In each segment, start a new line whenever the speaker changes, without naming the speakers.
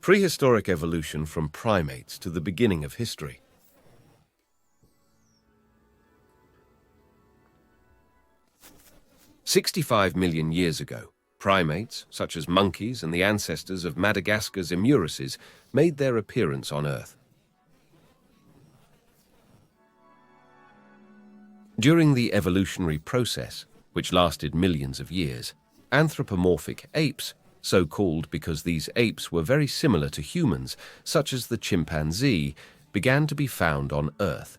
Prehistoric evolution from primates to the beginning of history. "65 million years ago, primates, such as monkeys and the ancestors of Madagascar's emuruses, made their appearance on Earth. During the evolutionary process, which lasted millions of years, anthropomorphic apes, so called because these apes were very similar to humans, such as the chimpanzee, began to be found on Earth.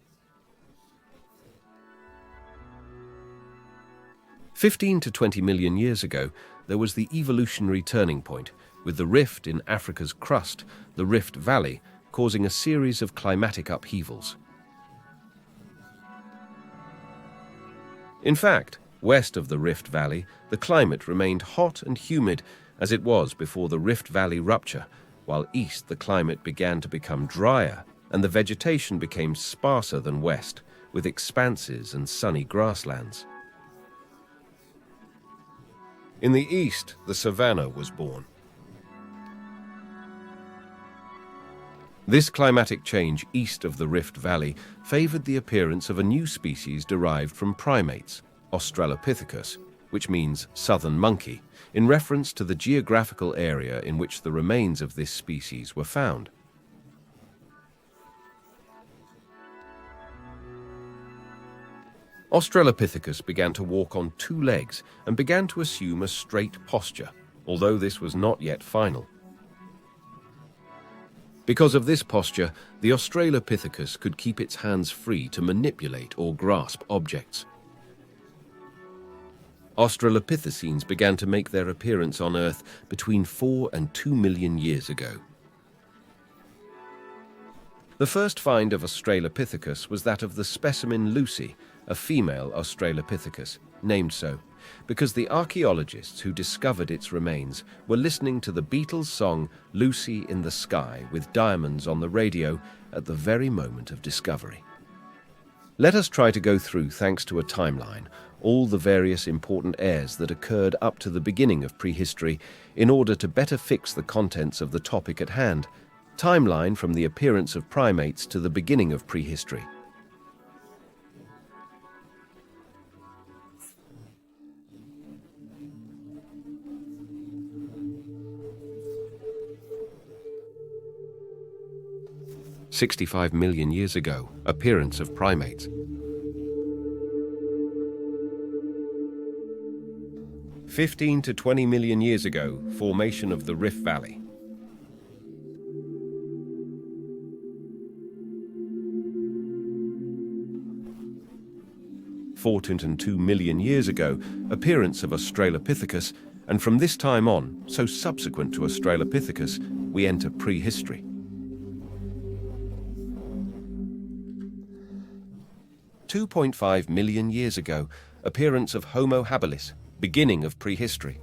15 to 20 million years ago, there was the evolutionary turning point, with the rift in Africa's crust, the Rift Valley, causing a series of climatic upheavals. In fact, west of the Rift Valley, the climate remained hot and humid as it was before the Rift Valley rupture, while east the climate began to become drier and the vegetation became sparser than west, with expanses and sunny grasslands. In the east, the savanna was born. This climatic change east of the Rift Valley favored the appearance of a new species derived from primates, Australopithecus, which means southern monkey, in reference to the geographical area in which the remains of this species were found. Australopithecus began to walk on two legs and began to assume a straight posture, although this was not yet final. Because of this posture, the Australopithecus could keep its hands free to manipulate or grasp objects. Australopithecines began to make their appearance on Earth between 4 and 2 million years ago. The first find of Australopithecus was that of the specimen Lucy, a female Australopithecus, named so because the archaeologists who discovered its remains were listening to the Beatles' song "Lucy in the Sky" with diamonds on the radio at the very moment of discovery. Let us try to go through, thanks to a timeline, all the various important eras that occurred up to the beginning of prehistory in order to better fix the contents of the topic at hand. Timeline from the appearance of primates to the beginning of prehistory. "65 million years ago, appearance of primates. 15 to 20 million years ago, formation of the Rift Valley. 4.2 million years ago, appearance of Australopithecus, and from this time on, so subsequent to Australopithecus, we enter prehistory. 2.5 million years ago, appearance of Homo habilis, beginning of prehistory.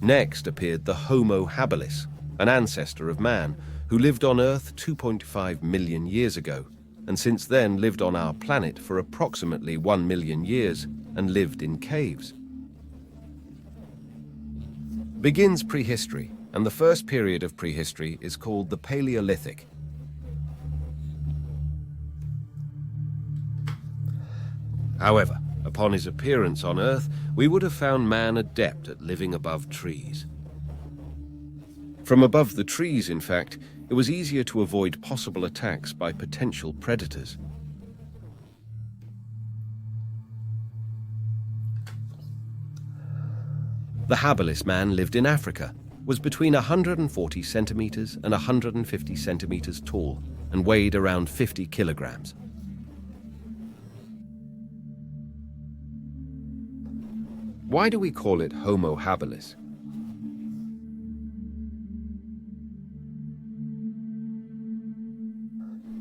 Next appeared the Homo habilis, an ancestor of man, who lived on Earth 2.5 million years ago, and since then lived on our planet for approximately 1 million years and lived in caves. Begins prehistory, and the first period of prehistory is called the Paleolithic. However, upon his appearance on Earth, we would have found man adept at living above trees. From above the trees, in fact, it was easier to avoid possible attacks by potential predators. The habilis man lived in Africa, was between 140 centimeters and 150 centimeters tall, and weighed around 50 kilograms. Why do we call it Homo habilis?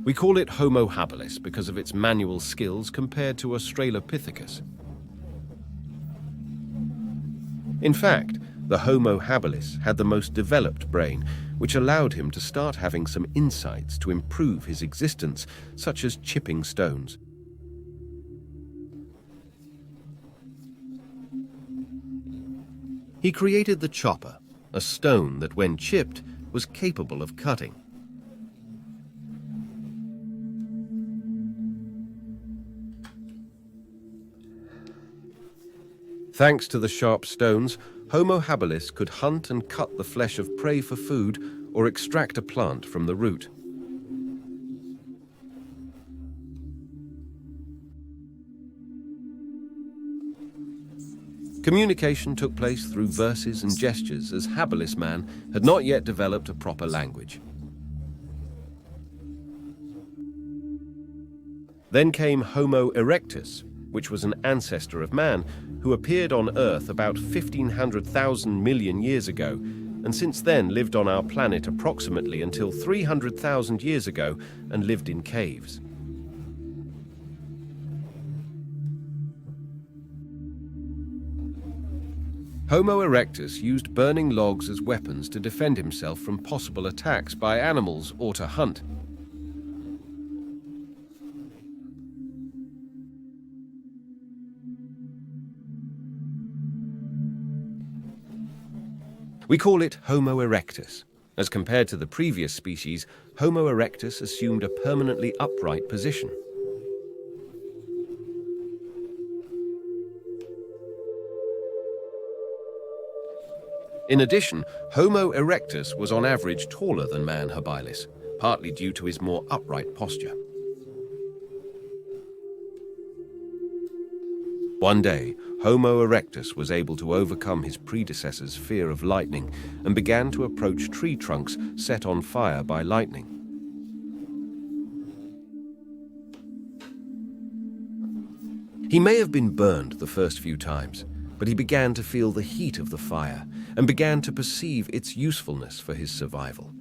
We call it Homo habilis because of its manual skills compared to Australopithecus. In fact, the Homo habilis had the most developed brain, which allowed him to start having some insights to improve his existence, such as chipping stones. He created the chopper, a stone that, when chipped, was capable of cutting. Thanks to the sharp stones, Homo habilis could hunt and cut the flesh of prey for food or extract a plant from the root. Communication took place through verses and gestures, as habilis man had not yet developed a proper language. Then came Homo erectus, which was an ancestor of man who appeared on Earth about 1,500,000 million years ago, and since then lived on our planet approximately until 300,000 years ago and lived in caves. Homo erectus used burning logs as weapons to defend himself from possible attacks by animals or to hunt. We call it Homo erectus. As compared to the previous species, Homo erectus assumed a permanently upright position. In addition, Homo erectus was on average taller than man habilis, partly due to his more upright posture. One day, Homo erectus was able to overcome his predecessor's fear of lightning and began to approach tree trunks set on fire by lightning. He may have been burned the first few times, but he began to feel the heat of the fire and began to perceive its usefulness for his survival.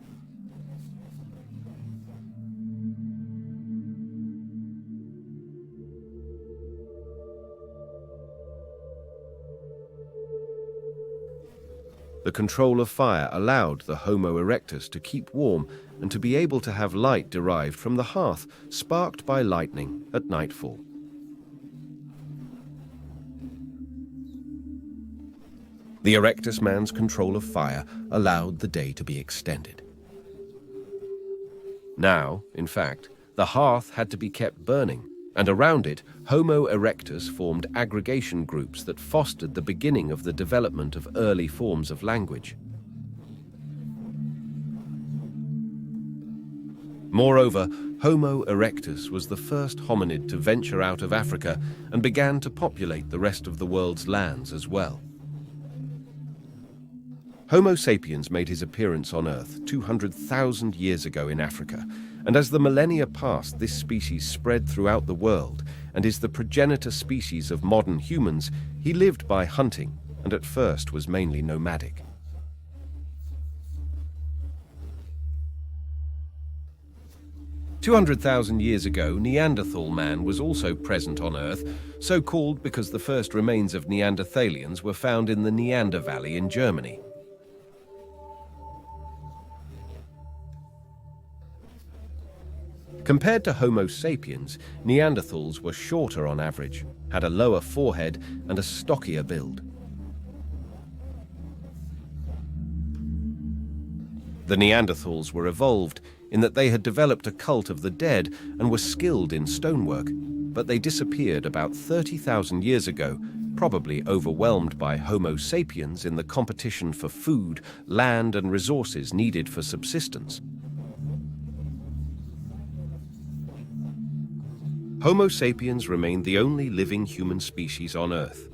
The control of fire allowed the Homo erectus to keep warm and to be able to have light derived from the hearth sparked by lightning at nightfall. The erectus man's control of fire allowed the day to be extended. Now, in fact, the hearth had to be kept burning, and around it, Homo erectus formed aggregation groups that fostered the beginning of the development of early forms of language. Moreover, Homo erectus was the first hominid to venture out of Africa and began to populate the rest of the world's lands as well. Homo sapiens made his appearance on Earth 200,000 years ago in Africa, and as the millennia passed, this species spread throughout the world and is the progenitor species of modern humans. He lived by hunting and at first was mainly nomadic. "200,000 years ago, Neanderthal man was also present on Earth, so called because the first remains of Neanderthalians were found in the Neander Valley in Germany. Compared to Homo sapiens, Neanderthals were shorter on average, had a lower forehead and a stockier build. The Neanderthals were evolved in that they had developed a cult of the dead and were skilled in stonework, but they disappeared about 30,000 years ago, probably overwhelmed by Homo sapiens in the competition for food, land, and resources needed for subsistence. Homo sapiens remained the only living human species on Earth.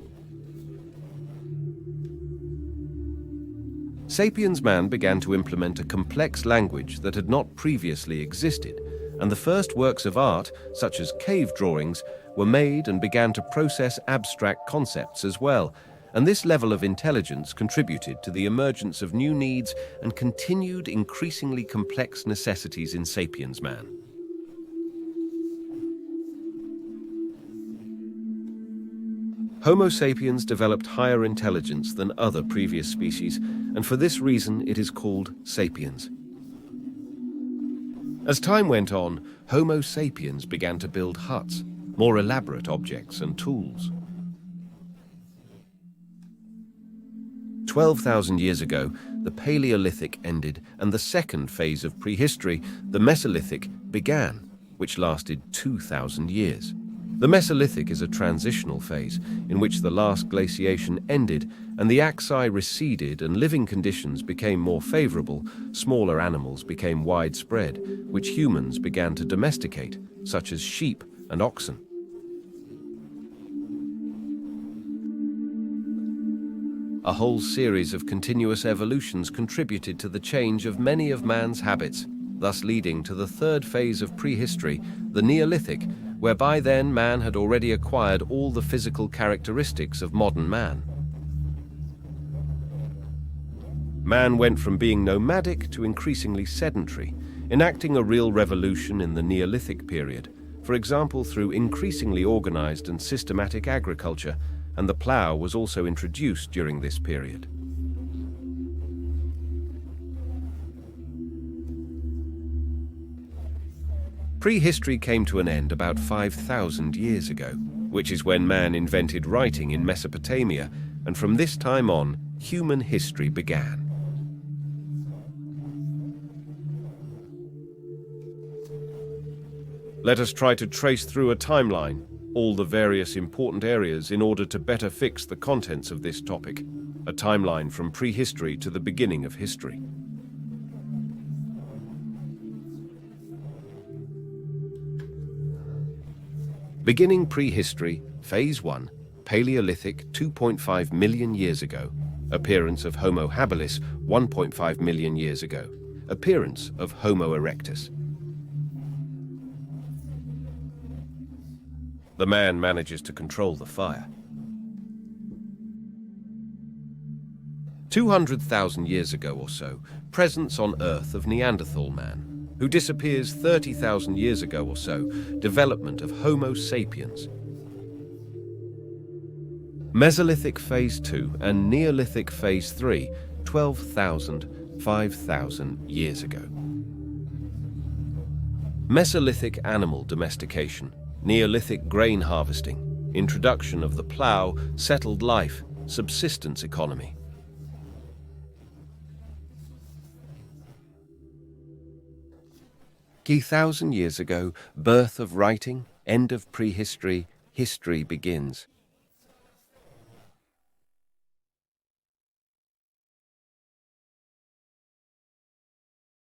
Sapiens man began to implement a complex language that had not previously existed, and the first works of art, such as cave drawings, were made and began to process abstract concepts as well, and this level of intelligence contributed to the emergence of new needs and continued increasingly complex necessities in sapiens man. Homo sapiens developed higher intelligence than other previous species, and for this reason it is called sapiens. As time went on, Homo sapiens began to build huts, more elaborate objects and tools. 12,000 years ago, the Paleolithic ended and the second phase of prehistory, the Mesolithic, began, which lasted 2,000 years. The Mesolithic is a transitional phase in which the last glaciation ended and the axi receded and living conditions became more favorable. Smaller animals became widespread, which humans began to domesticate, such as sheep and oxen. A whole series of continuous evolutions contributed to the change of many of man's habits, thus leading to the third phase of prehistory, the Neolithic, where by then man had already acquired all the physical characteristics of modern man. Man went from being nomadic to increasingly sedentary, enacting a real revolution in the Neolithic period, for example through increasingly organized and systematic agriculture, and the plough was also introduced during this period. Prehistory came to an end about 5,000 years ago, which is when man invented writing in Mesopotamia, and from this time on, human history began. Let us try to trace through a timeline all the various important areas in order to better fix the contents of this topic, a timeline from prehistory to the beginning of history. Beginning prehistory, Phase 1, Paleolithic 2.5 million years ago, appearance of Homo habilis 1.5 million years ago, appearance of Homo erectus. The man manages to control the fire. 200,000 years ago or so, presence on Earth of Neanderthal man, who disappears 30,000 years ago or so, development of Homo Sapiens. Mesolithic Phase 2 and Neolithic Phase 3, 12,000, 5,000 years ago. Mesolithic animal domestication, Neolithic grain harvesting, introduction of the plough, settled life, subsistence economy. Key thousand years ago, birth of writing, end of prehistory, history begins.